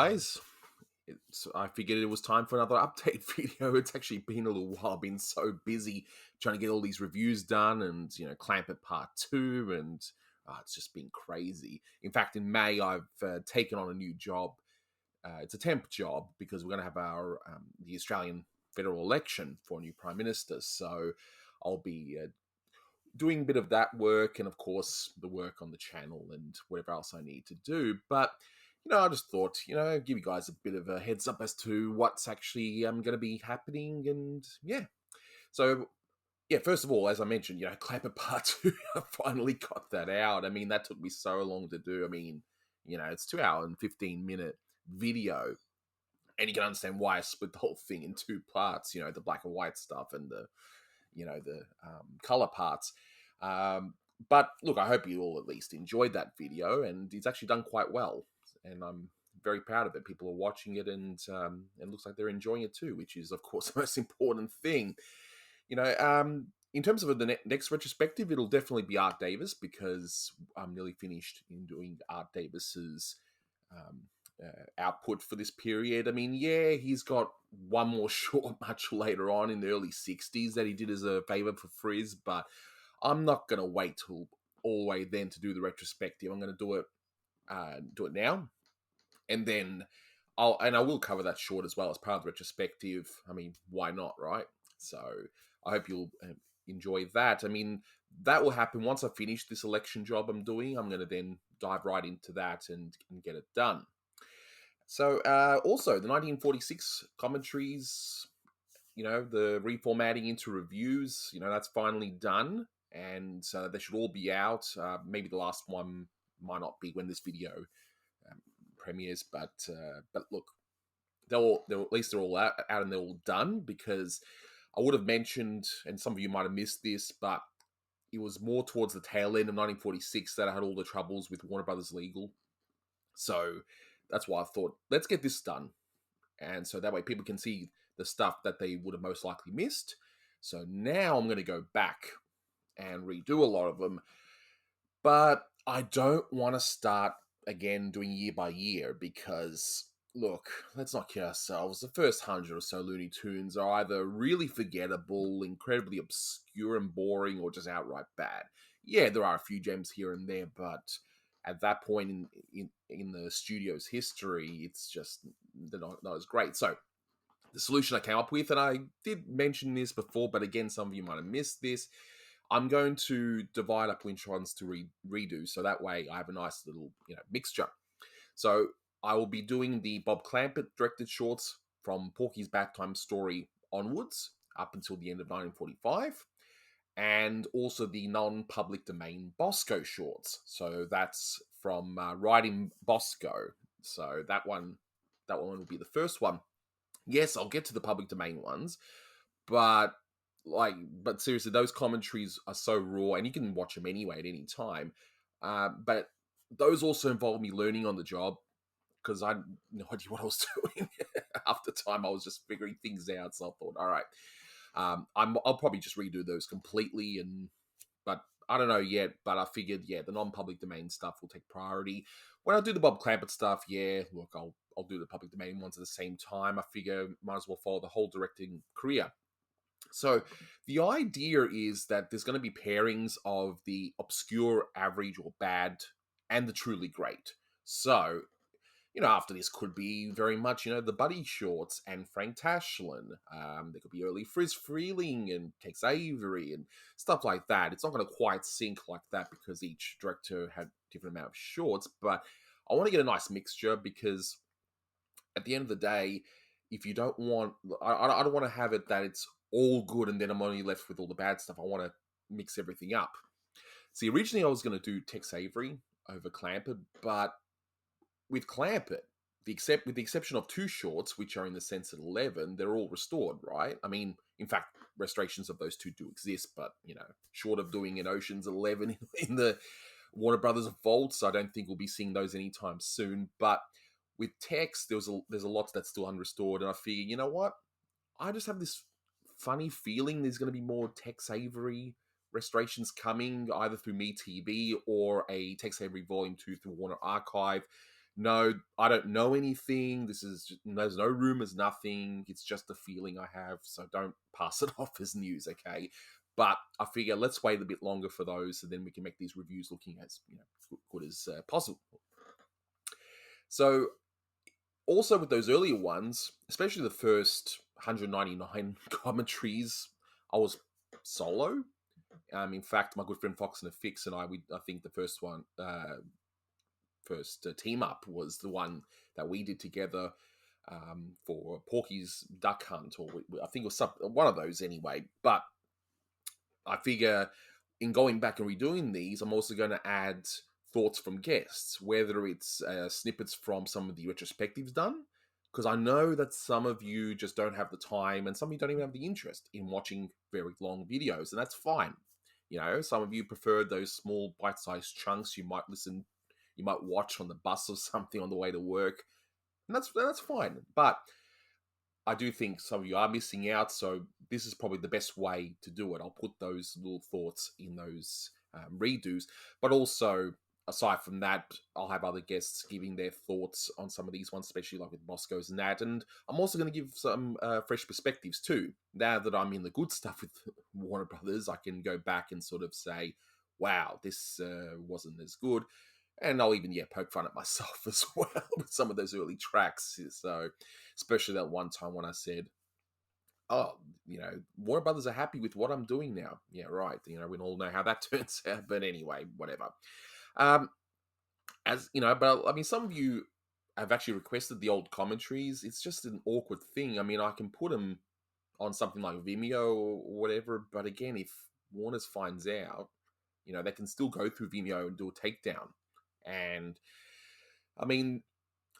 guys. I figured it was time for another update video. It's actually been a little while. I've been so busy trying to get all these reviews done and, Clamp It Part 2, and it's just been crazy. In fact, in May, I've taken on a new job. It's a temp job because we're going to have the Australian federal election for a new Prime Minister. So I'll be doing a bit of that work and, of course, the work on the channel and whatever else I need to do. But I just thought, give you guys a bit of a heads up as to what's actually going to be happening. And yeah. So, yeah, first of all, as I mentioned, Clamp It Part 2, I finally got that out. I mean, that took me so long to do. I mean, it's 2 hour and 15-minute video. And you can understand why I split the whole thing in two parts, the black and white stuff and the color parts. But look, I hope you all at least enjoyed that video, and it's actually done quite well. And I'm very proud of it. People are watching it, and it looks like they're enjoying it too, which is, of course, the most important thing. In terms of the next retrospective, it'll definitely be Art Davis, because I'm nearly finished in doing Art Davis's output for this period. I mean, yeah, he's got one more short much later on in the early 60s that he did as a favor for Frizz, but I'm not going to wait till all the way then to do the retrospective. I'm going to do it now. And then I will cover that short as well as part of the retrospective. I mean, why not, right? So I hope you'll enjoy that. I mean, that will happen once I finish this election job I'm doing. I'm going to then dive right into that and get it done. So also the 1946 commentaries, the reformatting into reviews, that's finally done. And they should all be out. Maybe the last one might not be when this video premieres, but look, at least they're all out and they're all done, because I would have mentioned, and some of you might have missed this, but it was more towards the tail end of 1946 that I had all the troubles with Warner Brothers Legal. So that's why I thought, let's get this done. And so that way people can see the stuff that they would have most likely missed. So now I'm going to go back and redo a lot of them. But I don't want to start again doing year by year, because, look, let's not kid ourselves. The first 100 or so Looney Tunes are either really forgettable, incredibly obscure and boring, or just outright bad. Yeah, there are a few gems here and there, but at that point in the studio's history, it's just they're not as great. So the solution I came up with, and I did mention this before, but again, some of you might have missed this, I'm going to divide up which ones to redo, so that way I have a nice little mixture. So I will be doing the Bob Clampett directed shorts from Porky's Bedtime Story onwards, up until the end of 1945. And also the non-public domain Bosco shorts. So that's from Writing Bosco. So that one will be the first one. Yes, I'll get to the public domain ones, but seriously, those commentaries are so raw, and you can watch them anyway at any time. But those also involve me learning on the job, because I had no idea what I was doing. After time, I was just figuring things out. So I thought, all right. I'll probably just redo those completely, but I don't know yet. But I figured, the non-public domain stuff will take priority. When I do the Bob Clampett stuff, look, I'll do the public domain ones at the same time. I figure might as well follow the whole directing career. So the idea is that there's going to be pairings of the obscure, average, or bad, and the truly great. So after this could be very much, the Buddy Shorts and Frank Tashlin. There could be early Friz Freleng and Tex Avery and stuff like that. It's not going to quite sync like that, because each director had different amount of shorts, but I want to get a nice mixture, because at the end of the day, if you don't want, I don't want to have it that it's all good and then I'm only left with all the bad stuff. I want to mix everything up. See, originally I was going to do Tex Avery over Clampett, but with Clampett, with the exception of two shorts, which are in the Censored 11, they're all restored, right? I mean, in fact, restorations of those two do exist, but, short of doing an Ocean's 11 in the Warner Brothers vaults, I don't think we'll be seeing those anytime soon. But with Tex, there's a lot that's still unrestored, and I figure, you know what? I just have this funny feeling there's going to be more Tex Avery restorations coming, either through MeTV or a Tex Avery Volume 2 through Warner Archive. no, I don't know anything. There's no rumors, nothing. It's just a feeling I have. So don't pass it off as news, okay? But I figure let's wait a bit longer for those, so then we can make these reviews looking as good as possible. So also with those earlier ones, especially the first 199 commentaries, I was solo. In fact, my good friend Fox and the Fix and I think the first one, first team up was the one that we did together for Porky's Duck Hunt, or I think it was one of those anyway. But I figure in going back and redoing these, I'm also going to add thoughts from guests, whether it's snippets from some of the retrospectives done, because I know that some of you just don't have the time, and some of you don't even have the interest in watching very long videos, and that's fine. Some of you prefer those small bite-sized chunks. You might watch on the bus or something on the way to work, and that's fine. But I do think some of you are missing out, so this is probably the best way to do it. I'll put those little thoughts in those redos, but also aside from that, I'll have other guests giving their thoughts on some of these ones, especially like with Bosco's and that. And I'm also going to give some fresh perspectives too. Now that I'm in the good stuff with Warner Brothers, I can go back and sort of say, wow, this wasn't as good. And I'll even, poke fun at myself as well with some of those early tracks. So, especially that one time when I said, oh, Warner Brothers are happy with what I'm doing now. Yeah, right. We all know how that turns out. But anyway, whatever. But I mean, some of you have actually requested the old commentaries. It's just an awkward thing. I mean, I can put them on something like Vimeo or whatever. But again, if Warner's finds out, they can still go through Vimeo and do a takedown. And I mean,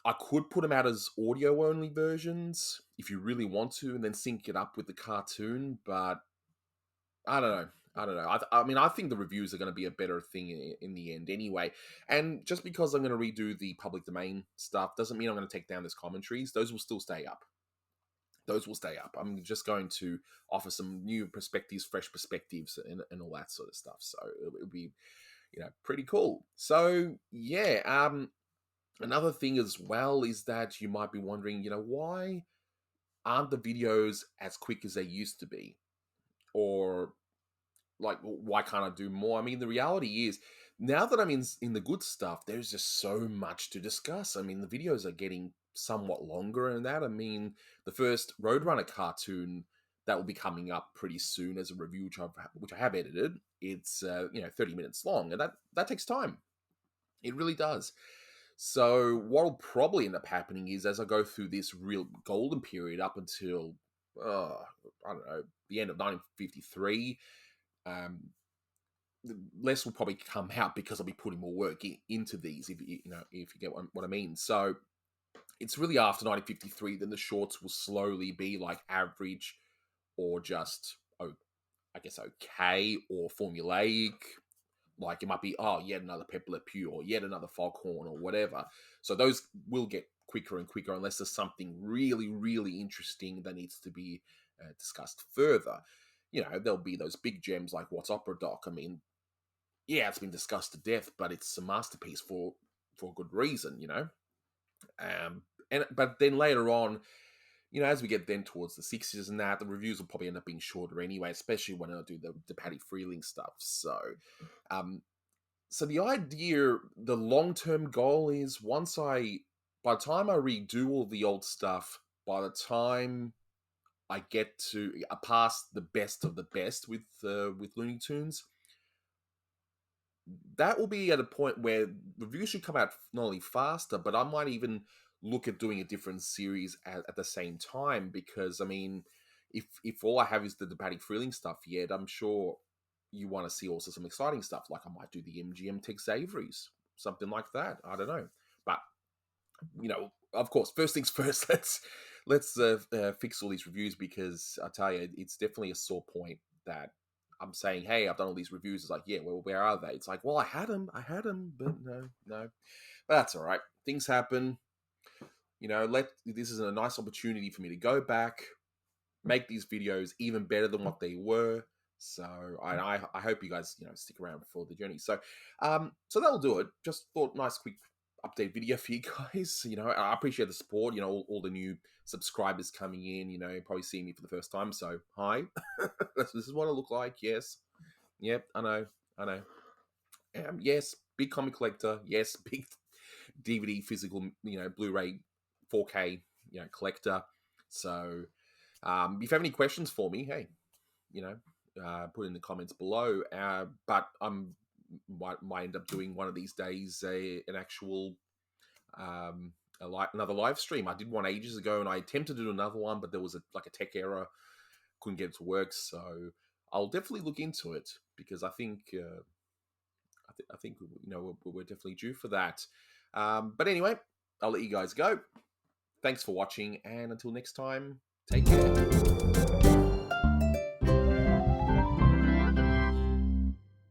I could put them out as audio only versions if you really want to, and then sync it up with the cartoon. But I don't know. I mean, I think the reviews are going to be a better thing in the end anyway. And just because I'm going to redo the public domain stuff doesn't mean I'm going to take down those commentaries. Those will still stay up. I'm just going to offer some new perspectives, fresh perspectives, and all that sort of stuff. So it'll be, pretty cool. So yeah, another thing as well is that you might be wondering, why aren't the videos as quick as they used to be? Or like, why can't I do more? I mean, the reality is, now that I'm in the good stuff, there's just so much to discuss. I mean, the videos are getting somewhat longer and that. I mean, the first Roadrunner cartoon that will be coming up pretty soon as a review, which I have edited. It's 30 minutes long, and that takes time. It really does. So what will probably end up happening is, as I go through this real golden period up until I don't know, the end of 1953, less will probably come out because I'll be putting more work into these. If you get what I mean. So it's really after 1953 then the shorts will slowly be like average, or just I guess okay, or formulaic. Like it might be, yet another Pepe Le Pew, or yet another Foghorn, or whatever. So those will get quicker and quicker unless there's something really, really interesting that needs to be discussed further. There'll be those big gems like What's Opera Doc. I mean, yeah, it's been discussed to death, but it's a masterpiece for a good reason, But then later on, as we get then towards the 60s and that, the reviews will probably end up being shorter anyway, especially when I do the Paddy Freeling stuff. So, so the idea, the long-term goal is by the time I redo all the old stuff, by the time I get to past the best of the best with Looney Tunes, that will be at a point where reviews should come out not only faster, but I might even look at doing a different series at the same time. Because I mean, if all I have is the Paddy Freeling stuff yet, I'm sure you want to see also some exciting stuff. Like I might do the MGM Tex Avery's, something like that. I don't know, but of course, first things first. Let's fix all these reviews, because I tell you, it's definitely a sore point that I'm saying, hey, I've done all these reviews. It's like, yeah, well, where are they? It's like, well, I had them, but no. But that's all right. Things happen. This is a nice opportunity for me to go back, make these videos even better than what they were. So I hope you guys stick around for the journey. So so that'll do it. Just thought nice quick update video for you guys. You know, I appreciate the support. You know, all the new subscribers coming in. You know, probably seeing me for the first time. So hi, this is what I look like. Yes, yep, I know. Yes, big comic collector. Yes, big DVD physical. You know, Blu-ray, 4K. You know, collector. So, if you have any questions for me, hey, you know, put in the comments below. But might end up doing one of these days an actual another live stream. I did one ages ago, and I attempted to do another one, but there was a tech error, couldn't get it to work. So I'll definitely look into it because I think I think you know we're definitely due for that. But anyway, I'll let you guys go. Thanks for watching, and until next time, take care.